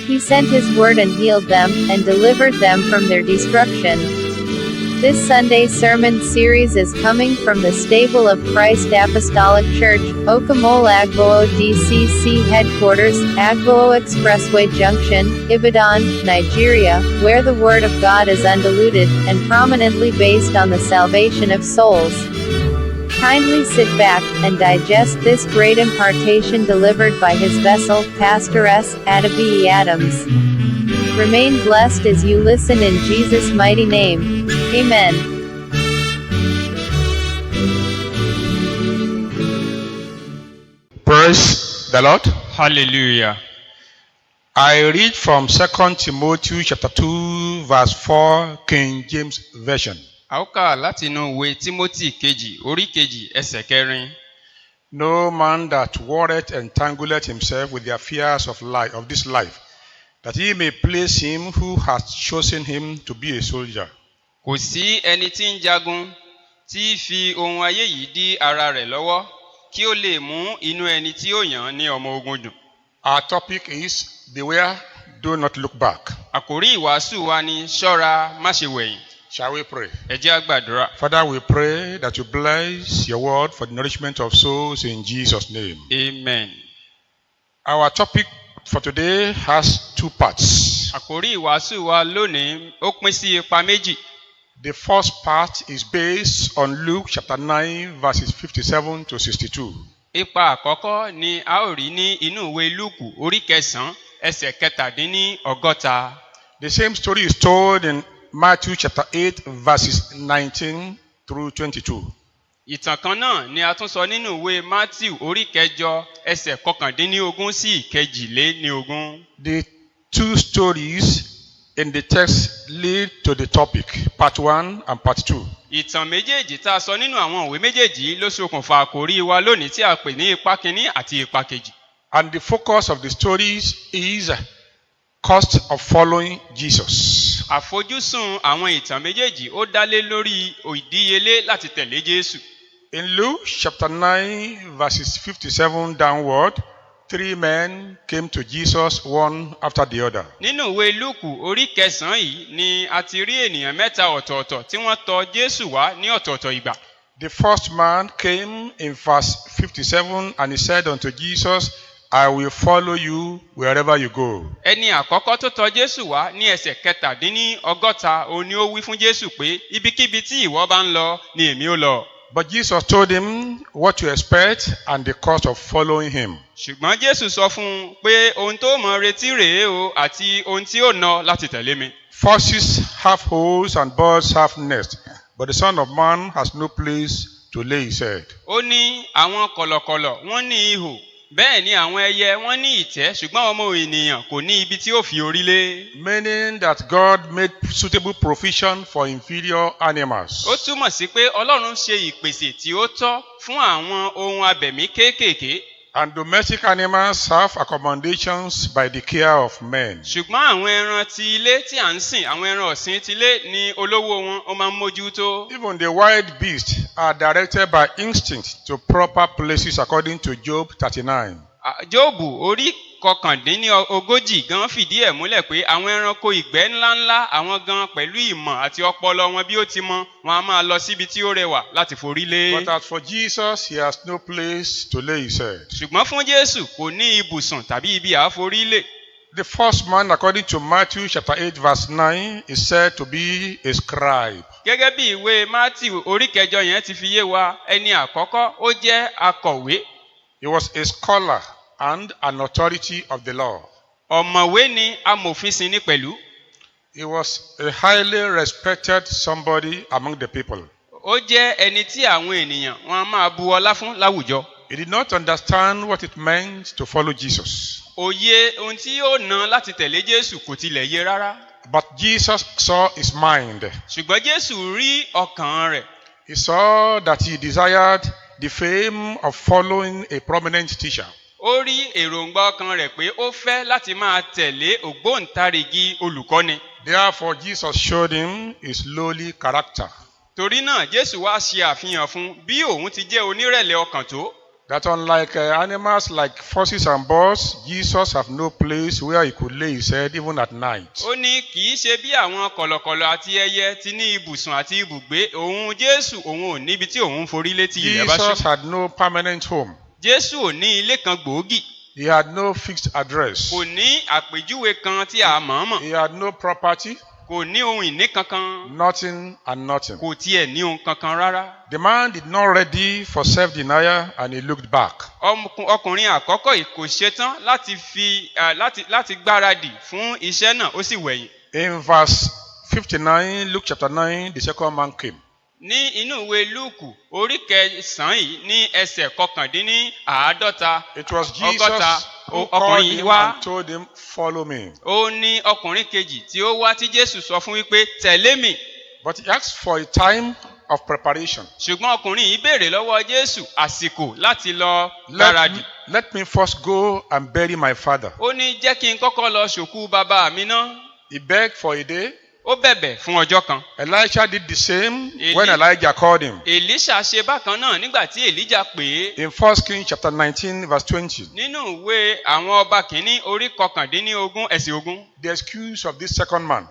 He sent his word and healed them, and delivered them from their destruction. This Sunday sermon series is coming from the stable of Christ Apostolic Church, Okamole Agboo DCC Headquarters, Agboo Expressway Junction, Ibadan, Nigeria, where the Word of God is undiluted, and prominently based on the salvation of souls. Kindly sit back, and digest this great impartation delivered by his vessel, Pastor S. Adabi Adams. Remain blessed as you listen in Jesus' mighty name. Amen. Praise the Lord. Hallelujah. I read from 2 Timothy chapter 2 verse 4 King James Version. A ó kà láti inú ìwé Tímótì kejì orí kejì ẹsẹ̀ kẹrin. No man that warreth entangleth himself with the affairs of life, of this life, that he may please him who hath chosen him to be a soldier. Kò sí ẹni tí ń jagun tí fi ohun ayé yìí dí ara rẹ̀ lọ́wọ́ kí ó lè mú inú ẹni tí ó yàn ní ọmọ ogun dùn. Our topic is beware, do not look back. Àkòrí ìwàásù wa ni ṣọ́ra má ṣe wẹ̀yìn. Shall we pray? Ẹ jẹ́ á gbàdúrà. Father, we pray that you bless your word for the nourishment of souls in Jesus' name. Amen. Our topic for today has two parts. Àkòrí ìwàásù wa lónìí ó pín sí ipa méjì. The first part is based on Luke chapter 9 verses 57 to 62. Ipa àkọ́kọ́ ni a ó rí ní inú ìwé Lúùkù orí kẹsàn-án ẹsẹ̀ kẹtàdínní ọgọ́ta. The same story is told in Matthew chapter 8 verses 19 through 22. Ìtàn kan náà ni a tún sọ nínú ìwé Matthew orí kẹjọ ẹsẹ̀ kọkàndínlógún sí ìkejìléníogún. The two stories in the text lead to the topic, part 1 and part 2. Ìtàn méjèèjì tá a sọ nínú àwọn ìwé méjèèjì ló ṣokùnfà àkòrí wa lónìí tí a pè ní ipa kínní àti ipa kejì. And the focus of the stories is cost of following Jesus. Àfojúsùn àwọn ìtàn méjèèjì ó dá lé lórí ìdíyelé láti tẹ̀lé Jésù. In Luke chapter 9 verses 57 downward, 3 men came to Jesus one after the other. Nínú ìwé Lúùkù orí kẹsàn-án yìí ni a ti rí ènìyàn mẹ́ta ọ̀tọ̀ọ̀tọ̀ tí wọ́n tọ̀ Jésù wá ní ọ̀tọ̀ọ̀tọ̀ ìgbà. The first man came in verse 57 and he said unto Jesus, I will follow you wherever you go. Ẹni àkọ́kọ́ tó tọ̀ Jésù wá ní ẹsẹ̀ kẹtàdínní ọgọ́ta òun ni ó wí fún Jésù pé ibikíbi tí ìwọ bá ń lọ ni èmi ó lọ. But Jesus told him what to expect and the cost of following him. Ṣùgbọ́n Jésù sọ fún un pé ohun tó mọ̀ retí rèé o àti ohun tí ó ná láti tẹ̀lé mi. Foxes have holes and birds have nests, but the Son of Man has no place to lay his head. Ó ní àwọn kọ̀lọ̀kọ̀lọ̀ wọ́n ní ihò bẹ́ẹ̀ ni àwọn ẹyẹ wọ́n ní ìtẹ́ ṣùgbọ́n ọmọ ènìyàn kò ní ibi tí ó fi orí lé. Meaning that God made suitable provision for inferior animals. Ó túmọ̀ sí pé Ọlọ́run ṣe ìpèsè tí ó tọ́ fún àwọn ohun abẹ̀mí kéékèèké. And domestic animals have accommodations by the care of men. Ṣùgbọ́n àwọn ẹran ti ilé tí à ń sìn, àwọn ẹran ọ̀sìn ti ilé ni olówó wọn ó máa ń mójútó. Even the wild beasts are directed by instinct to proper places according to Job 39. Jóòbù orí kọkàndínlógójì gan fìdí ẹ̀ múlẹ̀ pé àwọn ẹranko ìgbẹ́ ńláńlá àwọn gan pẹ̀lú ìmọ̀ àti ọpọlọ wọn bí ó ti mọ wọn a máa lọ síbi tí ó rẹwà láti forí lé. But as for Jesus, he has no place to lay his head. Ṣùgbọ́n fún Jésù kò ní ibùsùn tàbí ibi àforí lé. The first man, according to Matthew chapter 8 verse 9, is said to be a scribe. Gẹ́gẹ́ bí ìwé Matthew orí kẹjọ yẹn ti fi yé wa, ẹni àkọ́kọ́ ó jẹ́ akọ̀wé. He was a scholar and an authority of the law. Ọ̀mọ̀wé ni amòfin sì ni pẹ̀lú. He was a highly respected somebody among the people. Ó jẹ́ ẹni tí àwọn ènìyàn wọn a máa bu ọlá fún láwùjọ. He did not understand what it meant to follow Jesus. Òye ohun tí yóò ná láti tẹ̀lé Jésù kò tilẹ̀ yé rárá. But Jesus saw his mind. Ṣùgbọ́n Jésù rí ọkàn rẹ̀. He saw that he desired the fame of following a prominent teacher. Ó rí èròǹgbà ọkàn rẹ̀ pé ó fẹ́ láti máa tẹ̀lé ògbóǹtarìgì olùkọ́ni. Therefore, Jesus showed him his lowly character. Torí náà, Jésù wá ṣe àfihàn fún bí òun ti jẹ́ onírẹ̀lẹ̀ ọkàn tó. That unlike animals like foxes and birds, Jesus have no place where he could lay his head even at night. ó ní kì í ṣe bí àwọn kọ̀lọ̀kọ̀lọ̀ àti ẹyẹ ti ní ibùsùn àti ibùgbé, òun Jésù òun ò níbi tí òun forí lé tí ilẹ̀ bá ṣú. Jesus had no permanent home. Jésù ò ní ilé kan gbòógì. He had no fixed address. Kò ní àpèjúwe kan tí a mọ̀ọ́mọ̀. He had no property, Kò ní ohun ìní kankan. nothing and nothing. Kò tiẹ̀ ní ohun kankan rárá. The man did not ready for self-denial and he looked back. Ọkùnrin àkọ́kọ́ yìí kò ṣetán láti gbáradì fún iṣẹ́ náà, ó sì wẹ̀yìn. In verse 59, Luke chapter 9, the second man came. Ní inú ìwé Lúùkù orí kẹsàn-án yìí ní ẹsẹ̀ kọkàndínláàádọ́ta It was ọgọ́ta Jesus who ọkùnrin called yìí him wá. and told him, follow me. Ó ní ọkùnrin kejì tí ó wá tí Jésù sọ fún wípé tẹ̀lé mi. But he asked for a time of preparation. Ṣùgbọ́n ọkùnrin yìí béèrè lọ́wọ́ Jésù àsìkò láti lọ gbáradì. Let me first go and bury my father. Ó ní jẹ́ kí n kọ́kọ́ lọ ṣòkú bàbá mi ná. He begged for a day. Ó bẹ̀bẹ̀ fún ọjọ́ kan. Elisha did the same when Elijah called him. Èlíṣà ṣe bákan náà nígbà tí Èlíjà pè é. In 1 Kings chapter 19 verse 20. Nínú ìwé àwọn ọba kìíní orí kọkàndínlógún ẹsẹ̀ ogún. The excuse of this second man.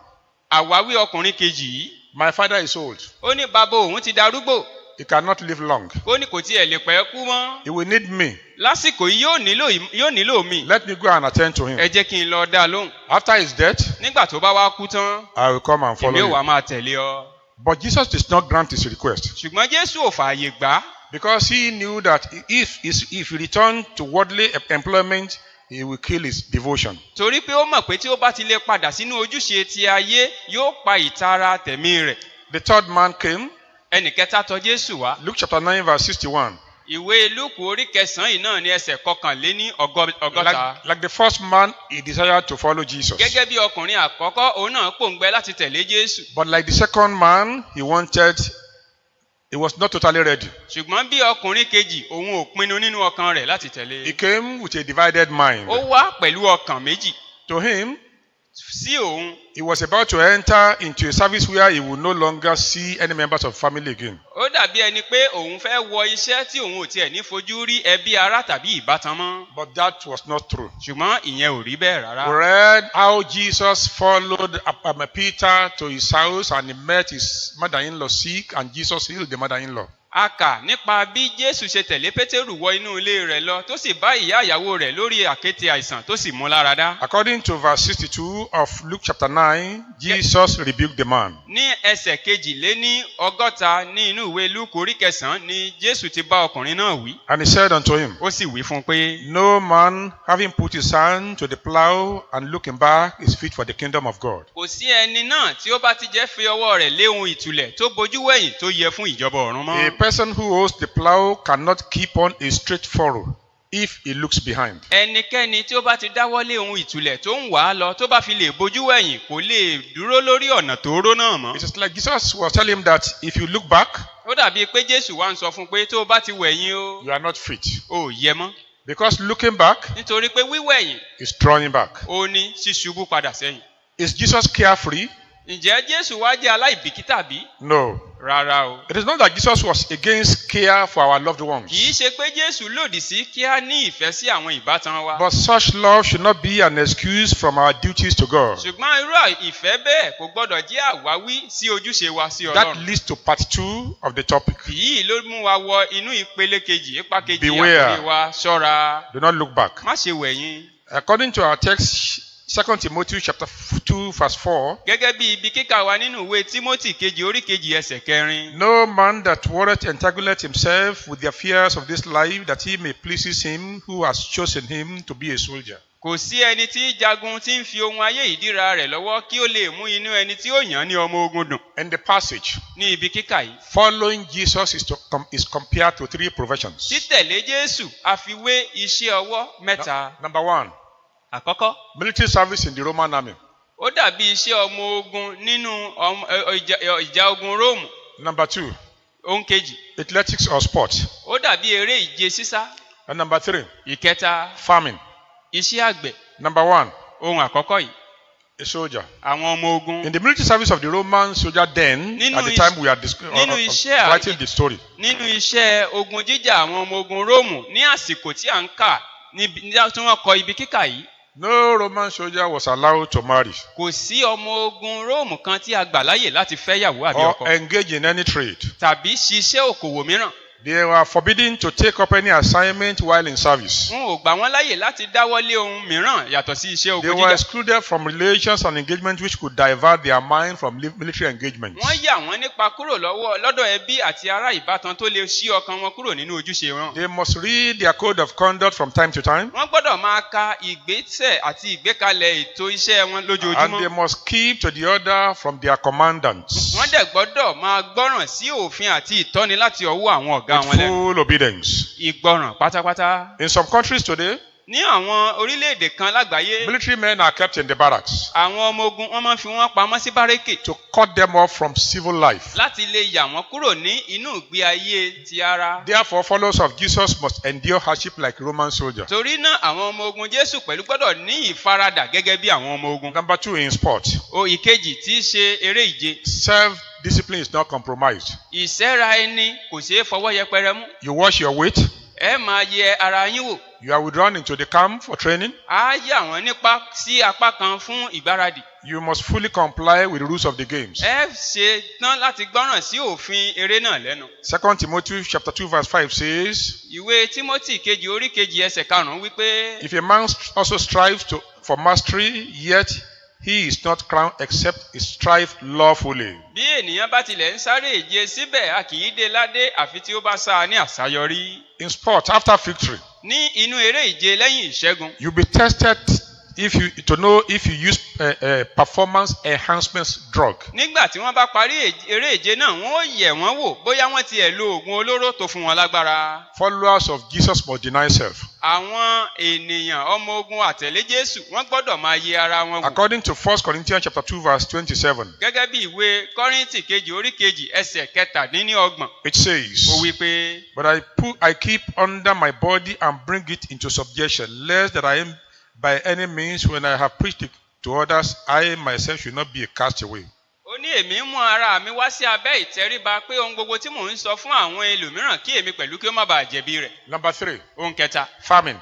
Àwáwí ọkùnrin kejì yìí. My father is old. Ó ní bàbá òun ti darúgbó. He cannot live long. Ó ní kò tiẹ̀ lè pẹ́ kú mọ́. He will need me. Lásìkò yìí yóò nílò mi. Let me go and attend to him. Ẹ jẹ́ kí n lọ dá lóhùn. After his death, Nígbà tó bá wá kú tán, I will come and follow èmi ò wá you. máa tẹ̀lé ọ. But Jesus did not grant his request Ṣùgbọ́n Jésù ò fààyè gbà á. because he knew that if he returned to worldly employment, he will kill his devotion. Torí pé ó mọ̀ pé tí ó bá ti lè padà sínú ojúṣe ti ayé, yóò pa ìtara tẹ̀mí rẹ̀. The third man came. Ẹnì kẹta tọ̀ Jésù wá. Luke chapter 9 verse 61. Ìwé Lúùkù orí kẹsàn-án yìí náà ní ẹsẹ̀ kọkànléní ọgọ́ta. Like the first man, he desired to follow Jesus. Gẹ́gẹ́ bí ọkùnrin àkọ́kọ́, òun náà pòǹgbẹ láti tẹ̀lé Jésù. But like the second man, he was not totally ready. Ṣùgbọ́n bí ọkùnrin kejì, òun ò pinnu nínú ọkàn rẹ̀ láti tẹ̀lé. He came with a divided mind. Ó wá pẹ̀lú ọkàn méjì. To him, Sí òun, he was about to enter into a service where he would no longer see any members of family again. ó dàbí ẹni pé òun fẹ́ wọ iṣẹ́ tí òun ò tiẹ̀ ní fojú rí ẹbí ará tàbí ìbátan mọ́. But that was not true. Ṣùgbọ́n ìyẹn ò rí bẹ́ẹ̀ rárá. We read how Jesus followed Peter to his house and he met his mother-in-law sick and Jesus healed the mother-in-law. A kà nípa bí Jésù ṣe tẹ̀lé Pétérù wọ inú ilé rẹ̀ lọ tó sì bá ìyá ìyàwó rẹ̀ lórí àkéte àìsàn tó sì mú lára dá. According to verse 62 of Luke chapter 9, Jesus rebuked the man. Ní ẹsẹ̀ kejìléní ọgọ́ta ní inú ìwé Lúùkù orí kẹsàn-án ni Jésù ti bá ọkùnrin náà wí. And he said unto him, Ó sì wí fún un pé, No man having put his hand to the plow and looking back is fit for the kingdom of God. kò sí ẹni náà tí ó bá ti jẹ́ fi ọwọ́ rẹ̀ lé ohun ìtùlẹ̀ tó bojú wẹ̀yìn tó yẹ fún ìjọba ọ̀run mọ́. A person who holds the plow cannot keep on a straight furrow if he looks behind. Ẹnikẹ́ni tí ó bá ti dáwọ́ lé ohun ìtùlẹ̀ tó ń wà á lọ tó bá fi lè bojú wẹ̀yìn kò lè dúró lórí ọ̀nà tóóró náà mọ́. It is like Jesus was telling him that if you look back, Ó dàbí pé Jésù wá ń sọ fún un pé tó o bá ti wẹ̀yìn o, you are not fit. ò yẹ mọ́. Because looking back Nítorí pé wíwẹ̀yìn is drawing back. ó ní ṣíṣubú padà sẹ́yìn. Is Jesus carefree? Ǹjẹ́ Jésù wá jẹ́ aláìbìkítà bí? No. Rárá o. It is not that Jesus was against care for our loved ones. Kì í ṣe pé Jésù lòdì sí kí á ní ìfẹ́ sí àwọn ìbátan wa. But such love should not be an excuse from our duties to God. Ṣùgbọ́n irú ìfẹ́ bẹ́ẹ̀ kò gbọ́dọ̀ jẹ́ àwáwí sí ojúṣe wa sí That Ọlọ́run. leads to part 2 of the topic. Yìí ló mú wa wọ inú ìpele kejì, ipa kejì Beware. àkórí wa ṣọ́ra. Do not look back. Má ṣe wẹ̀yìn. According to our text, 2 Timothy chapter 2 verse 4, Gẹ́gẹ́ bí ibi kíkà wa nínú ìwé Tímótì kejì orí kejì ẹsẹ̀ kẹrin. no man that worketh entangleth himself with the affairs of this life, that he may please him who has chosen him to be a soldier. Kò sí ẹni tí jagun tí ń fi ohun ayé ìdíra rẹ̀ lọ́wọ́ kí ó lè mú inú ẹni tí ó yàn ní ọmọ ogun dùn. In the passage, Ní ibi kíkà yìí. following Jesus is compared to 3 professions. Títẹ̀lé Jésù a fi wé iṣẹ́ ọwọ́ mẹ́ta. Number 1, Àkọ́kọ́, military service in the Roman army. ó dàbí iṣẹ́ ọmọ ogun nínú ìjà ogun Róòmù. Number 2, Ohun kejì, athletics or sport. ó dàbí eré ìje sísá. And number 3, Ìkẹta, farming. iṣẹ́ àgbẹ̀. Number 1, Ohun àkọ́kọ́ yìí, a soldier. àwọn ọmọ ogun. In the military service of the Roman soldier then, Nínú at the iṣẹ́- time we are nínú iṣẹ́- writing the story, nínú iṣẹ́ ogun jíjà àwọn ọmọ ogun róòmù ní àsìkò tí à ń kà tí wọ́n kọ ibi kíkà yìí no Roman soldier was allowed to marry kò sí ọmọ ogun róòmù kan tí a gbà láyè láti fẹ́yàwó àbí or ọkọ engage in any trade. tàbí ṣiṣẹ́ òkòwò mìíràn. They were forbidden to take up any assignment while in service. wọn ò gbà wọ́n láyè láti dáwọ́lé ohun mìíràn yàtọ̀ sí iṣẹ́ They ogun were jíjà. excluded from relations and engagements which could divert their mind from military engagements. wọ́n yà wọ́n nípa kúrò lọ́dọ̀ ẹbí àti ará ìbátan tó lè ṣí ọkàn wọn kúrò nínú ojúṣe wọn. They must read their code of conduct from time to time, wọ́n gbọ́dọ̀ máa ka ìgbésẹ̀ àti ìgbékalẹ̀ ètò iṣẹ́ wọn and they lójoojúmọ́. must keep to the order from their commandants wọ́n dẹ̀ gbọ́dọ̀ máa gbọ́ràn sí òfin àti ìtọ́ni láti ọwọ́ àwọn ọ̀gá wọn with lẹ́nu. full obedience. ìgbọràn pátápátá. In some countries today, ní àwọn orílẹ̀-èdè kan lágbàáyé military men are kept in the barracks àwọn ọmọ ogun wọ́n máa ń fi wọ́n pamọ́ sí bárẹ́kè to cut them off from civil life. láti lè yà wọ́n kúrò ní inú ìgbé ayé ti ara. Therefore, followers of Jesus must endure hardship like Roman soldiers. torí náà àwọn ọmọ ogun Jésù pẹ̀lú gbọ́dọ̀ ní ìfaradà gẹ́gẹ́ bí àwọn ọmọ ogun. Number 2, in sport, ìkejì tí í ṣe eré ìje. self-discipline is not compromised. ìṣẹ́ra ẹni kò ṣeé fọwọ́ yẹpẹrẹ mú. You watch your weight. ẹ máa yẹ ara yín wò. You are withdrawn into the camp for training. á yà wọ́n nípa sí apá kan fún ìgbáradì. You must fully comply with the rules of the games. ẹ ṣe tán láti gbọ́ràn sí òfin eré náà lẹ́nu. 2 Timothy chapter 2 verse 5 says, ìwé Tímótì kejì orí kejì ẹsẹ̀ karùn-ún wípé if a man also strives for mastery, yet he is not crowned except he strive lawfully. bí ènìyàn bá tilẹ̀ ń sáré ìje síbẹ̀ a kì í dé ládé àfi tí ó bá sá a ní àṣeyọrí. In sport, after victory, ní inú eré ìje lẹ́yìn ìṣẹ́gun you'll be tested to know if you use performance enhancement drug. nígbà tí wọ́n bá parí eré ìje náà wọ́n ó yẹ̀ wọ́n wò bóyá wọ́n tiẹ̀ lo oògùn olóró tó fún wọn lágbára. Followers of Jesus must deny self. àwọn ènìyàn ọmọ ogun àtẹ̀lé Jésù wọ́n gbọ́dọ̀ máa yẹ ara wọn wò. According to 1 Corinthians chapter 2 verse 27, gẹ́gẹ́ bí ìwé Kọ́ríńtì kejì orí kejì ẹsẹ̀ kẹtàdínlọ́gbọ̀n it says, ó wí pé but I keep under my body and bring it into subjection, lest that I am by any means, when I have preached it to others, I myself should not be a castaway. ó ní èmi mú ara mi wá sí abẹ́ ìtẹríba pé ohun gbogbo tí mò ń sọ fún àwọn ẹlòmíràn kí èmi pẹ̀lú kí ó má bàa jẹ̀bi rẹ̀. Number 3, ohun kẹta farming.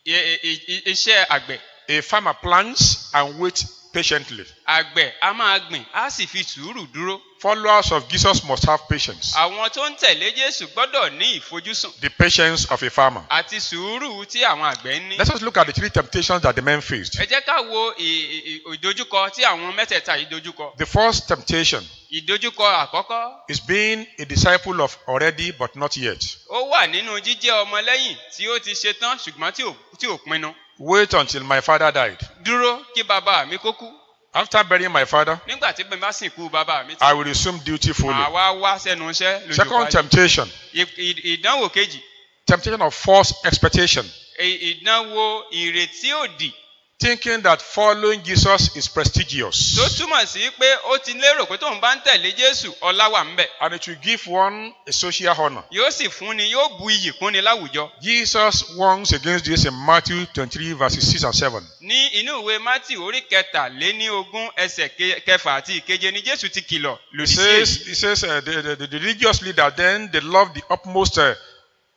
iṣẹ́ àgbẹ̀. A farmer plants and waits patiently. àgbẹ̀ a máa gbìn á sì fi sùúrù dúró. Followers of Jesus must have patience. àwọn tó ń tẹ̀lé Jésù gbọ́dọ̀ ní ìfojúsùn The patience of a farmer. àti sùúrù tí àwọn àgbẹ̀ ń ní. Let us look at the 3 temptations that the men faced. ẹ jẹ́ ká wo ìdojúkọ tí àwọn mẹ́tẹ̀ẹ̀ta yìí dojúkọ. The first temptation ìdojúkọ àkọ́kọ́ is being a disciple of already but not yet. ó wà nínú jíjẹ́ ọmọlẹ́yìn tí ó ti ṣe tán ṣùgbọ́n tí ò pinnu. Wait until my father died. dúró kí bàbá mi kó kú. After burying my father, nígbà tí bẹ́ẹ̀ bá sìnkú bàbá mi I will resume duty fully. àwa wá sẹ́nu iṣẹ́ lójú Second parí. temptation, ìdánwò kejì temptation of false expectation. ìdánwò ìrètí òdì Thinking that following Jesus is prestigious tó túmọ̀ sí pé ó ti lérò pé tóun bá ń tẹ̀lé Jésù ọlá wà ńbẹ̀ and it will give one a social honor. yóò sì fúnni yóò bu iyì kúnni láwùjọ. Jesus warns against this in Matthew 23 verses 6 and 7. ní inú ìwé Mátíù orí kẹtàléníogún ẹsẹ̀ kẹfà àti ìkeje ni Jésù ti kìlọ̀ lòdì sí èyí. It says the religious leader then they love the upmost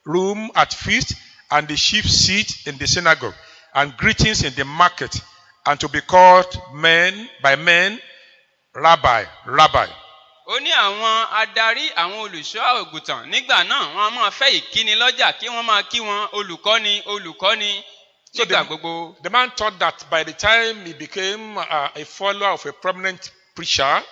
room at feast and the chief seat in the synagogue and greetings in the market and to be called by men rabbi. ó ní àwọn adarí àwọn olùṣọ́ àgùntàn nígbà náà wọ́n á máa fẹ́ ìkíni lọ́jà kí wọ́n máa kí wọn olùkọ́ni nígbà gbogbo. The man thought that by the time he became a follower of a prominent teacher,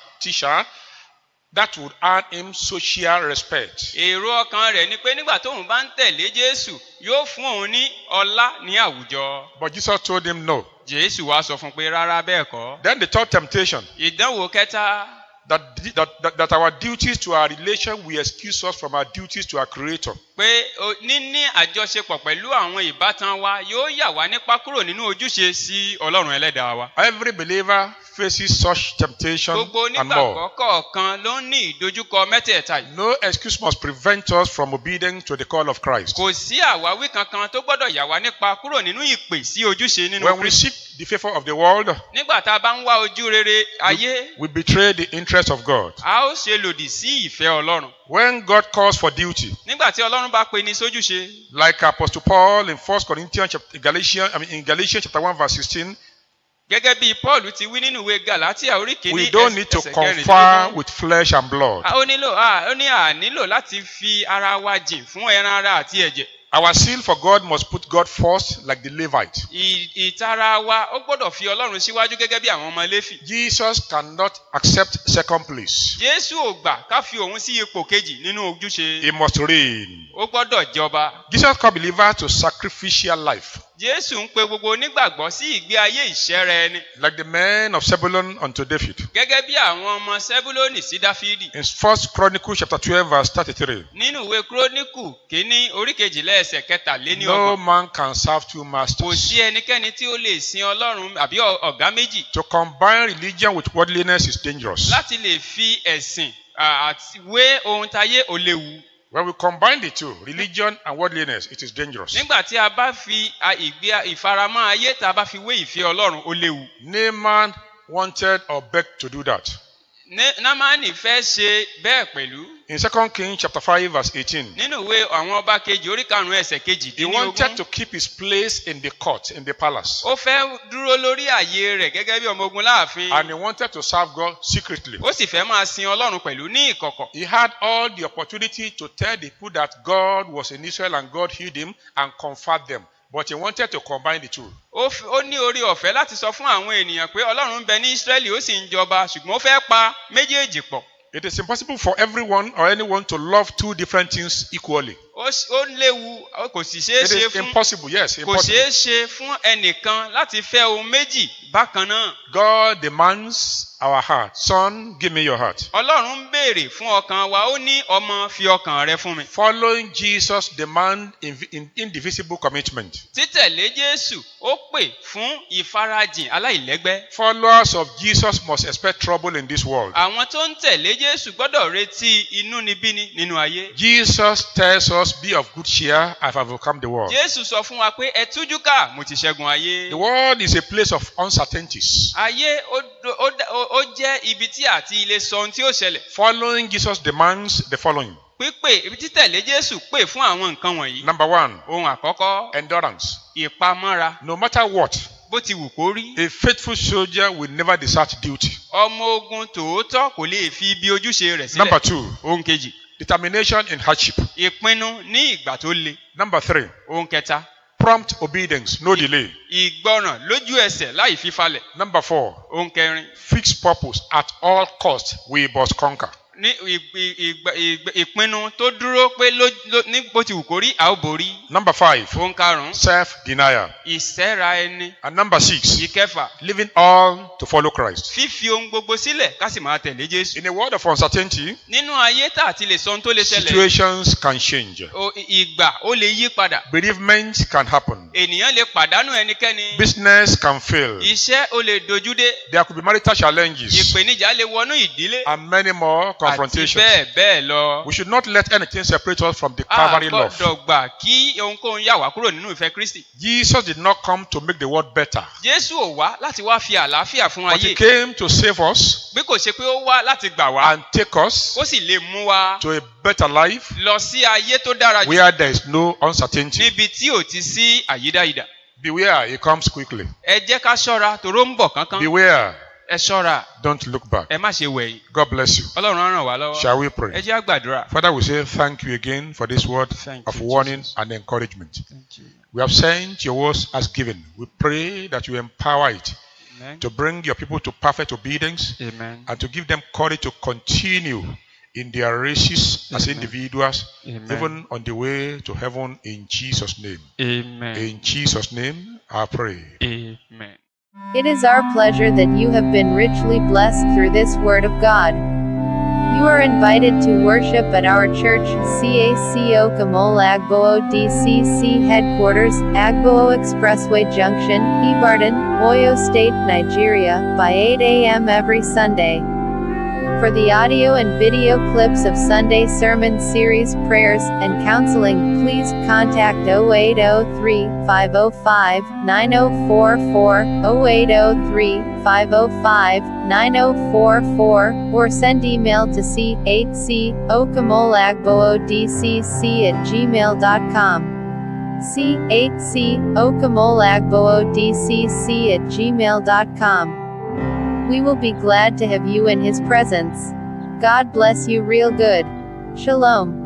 that would earn him social respect. èrò ọkàn rẹ̀ ni pé nígbà tóun bá ń tẹ̀lé Jésù yóò fún òun ní ọlá ní àwùjọ. But Jesus told him no. Jésù wá sọ fún un pé rárá bẹ́ẹ̀ kọ́. Then the third temptation, ìdánwò kẹta. that our duties to our relation will excuse us from our duties to our Creator. pé níní àjọṣepọ̀ pẹ̀lú àwọn ìbátan wa yóò yà wá nípa kúrò nínú ojúṣe sí Ọlọ́run ẹlẹ́dàá wa. Every believer faces such temptation Gbogbo and more. onígbàgbọ́ kọ̀ọ̀kan ló ń ní ìdojúkọ mẹ́tẹ̀ẹ̀ta yìí. No excuse must prevent us from obedience to the call of Christ. Kò sí àwáwí kankan tó gbọ́dọ̀ yà wá nípa kúrò nínú ìpè sí ojúṣe nínú When we Kristi. seek the favor of the world, Nígbà tá a bá ń wá ojú rere ayé, we betray the interest of God. a ó ṣe lòdì sí ìfẹ́ Ọlọ́run. When God calls for duty, Nígbà tí Ọlọ́run bá pe ní sójúṣe, like Apostle Paul in 1 Corinthians in Galatians chapter 1 verse 16, gẹ́gẹ́ bí Paul ti wí nínú ìwé Galatia orí kìíní we don't need to ẹsẹ̀ confer kẹrìndínlógún. with flesh and blood. Ó ní à nílò láti fi ara wa jìn fún ẹran ara àti ẹ̀jẹ̀. Our zeal for God must put God first, like the Levite. Ìtara wa ó gbọ́dọ̀ fi Ọlọ́run síwájú gẹ́gẹ́ bí àwọn ọmọ Léfì. Jesus cannot accept second place. Jésù ò gbà ká fi òun sí ipò kejì nínú ojúṣe. He must reign. Ó gbọ́dọ̀ jọba. Jesus called believers to sacrificial life, Jésù ń pe gbogbo onígbàgbọ́ sí ìgbé ayé ìṣẹ́ra ẹni. like the men of Zebulun unto David. Gẹ́gẹ́ bí àwọn ọmọ Sẹ́búlónì sí Dáfídì. In 1 Chronicles chapter 12 verse 33, Nínú ìwé Kíróníkù kìíní orí kejìlá ẹsẹ̀ no kẹtàléníọgbọ̀n. man can serve two Kò masters. sí ẹnikẹ́ni tí ó lè sin Ọlọ́run àbí ọ̀gá méjì. To combine religion with worldliness is dangerous. Láti lè fi ẹ̀sìn àti wé ohun táyé ò léwu. When we combine the two, religion and worldliness, it is dangerous. Nígbà tí a bá fi ìfaramọ́ ayé tá a bá fi wé ìfẹ́ Ọlọ́run ó léwu. Naaman wanted or begged to do that. Námánì fẹ́ ṣe bẹ́ẹ̀ pẹ̀lú. In 2 Kings chapter 5 verse 18, Nínú ìwé àwọn ọba kejì orí karùn-ún ẹsẹ̀ he wanted kejìdínlógún. to keep his place in the court, in the palace. Ó fẹ́ dúró lórí ààyè rẹ̀ gẹ́gẹ́ bí ọmọ ogun láàfin. And he wanted to serve God secretly. Ó sì fẹ́ máa sin Ọlọ́run pẹ̀lú ní ìkọ̀kọ̀. He had all the opportunity to tell the people that God was in Israel and God healed him and comfort them. But he wanted to combine the two. Ó ní orí ọ̀fẹ́ láti sọ fún àwọn ènìyàn pé Ọlọ́run ń bẹ ní Ísírẹ́lì ó sì ń jọba ṣùgbọ́n ó fẹ́ pa méjèèjì pọ̀. It is impossible for everyone or anyone to love two different things equally. Ó léwu kò sì ṣeé It ṣe is fún impossible, yes, kò impossible. ṣeé ṣe fún ẹnìkan láti fẹ́ ohun méjì bákan náà. God demands our heart. Son, give me your heart. Ọlọ́run ń béèrè fún ọkàn wa ó ní ọmọ fi ọkàn rẹ fún mi. Following Jesus demands indivisible commitment. Títẹ̀lé Jésù ó pè fún ìfarajìn aláìlẹ́gbẹ́. Followers of Jesus must expect trouble in this world. Àwọn tó ń tẹ̀lé Jésù gbọ́dọ̀ retí inúnibíni nínú ayé. Jesus tells us, be of good cheer, I have overcome the world. Jésù sọ fún wa pé ẹ tújú ká mo ti ṣẹ́gun ayé. The world is a place of uncertainties. Ayé ó jẹ́ ibi tí àti ilé sọ ohun tí ó ṣẹlẹ̀. Following Jesus demands the following. Ibi títẹ̀lé Jésù pè fún àwọn nǹkan wọ̀nyí. Number one, Ohun àkọ́kọ́, endurance. ìpamọ́ra. No matter what, Bó ti wù kó rí. a faithful soldier will never desert duty. Ọmọ ogun tòótọ́ kò lè fi ibi ojúṣe rẹ̀ sílẹ̀. Number two, Ohun kejì, determination in hardship. ìpinnu ní ìgbà tó le. Number three, Ohun kẹta, prompt obedience, no delay. ìgbọràn lójú ẹsẹ̀ láì fífalẹ̀. Number four, Ohun kẹrin, fixed purpose at all costs we must conquer. ní ìpinnu tó dúró pé ní bó ti wù kó rí a ó borí. Number five, Ohun karùn-ún, self-denial. ìsẹ́ra ẹni. And number six, Ìkẹfà, living all to follow Christ. fífi ohun gbogbo sílẹ̀ ká sì máa tẹ̀lé Jésù. In a world of uncertainty, Nínú ayé tá àti lè sọ ohun tó lè ṣẹlẹ̀. situations can change. Ìgbà ó lè yí padà. Bereavement can happen. Ènìyàn lè pàdánù ẹnikẹ́ni. Business can fail. Iṣẹ́ ó lè dojúdé. There could be marital challenges Ìpèníjà lè wọnú ìdílé. and many more Àti confrontations. bẹ́ẹ̀ bẹ́ẹ̀ lọ. We should not let anything separate us from the A Calvary love. gbọ́dọ̀ gbà kí ohunkóhun yà wá kúrò nínú ìfẹ́ Kristi. Jesus did not come to make the world better, Jésù ò wá láti wá fi àlàáfíà fún but he ayé. came to save us Bí kò ṣe pé ó wá láti gbà wá. and take us Ó sì lè mú wa to a better life lọ sí ayé tó dára jù. where there is no uncertainty. Níbi tí ò ti sí àyídáyidà. Beware, he comes quickly. Ẹ jẹ́ ká ṣọ́ra toró ń bọ̀ kánkán. Beware, Ẹ ṣọ́ra. don't look back. Ẹ má ṣe wẹ̀yìn. God bless you. Ọlọ́run á ràn wá lọ́wọ́. Shall we Ẹ pray? jẹ́ á gbàdúrà. Father, we say thank you again for this word Thank of you, warning Jesus. and encouragement. Thank you. We have sent your words as given. We pray that you empower it Amen. to bring your people to perfect obedience Amen. and to give them courage to continue in their races as Amen. individuals, Amen. even on the way to heaven in Jesus' name. Amen. In Jesus' name, I pray. Amen. It is our pleasure that you have been richly blessed through this Word of God. You are invited to worship at our church, CAC Okamole Agboo DCC headquarters, Agboo Expressway Junction, Ibadan, Oyo State, Nigeria, by 8 a.m. every Sunday. For the audio and video clips of Sunday sermon series prayers and counseling, please contact 0803-505-9044, 0803-505-9044, or send email to c8cokamolagbooDCC@gmail.com. c8cokamolagbooDCC@gmail.com. We will be glad to have you in His presence. God bless you real good. Shalom.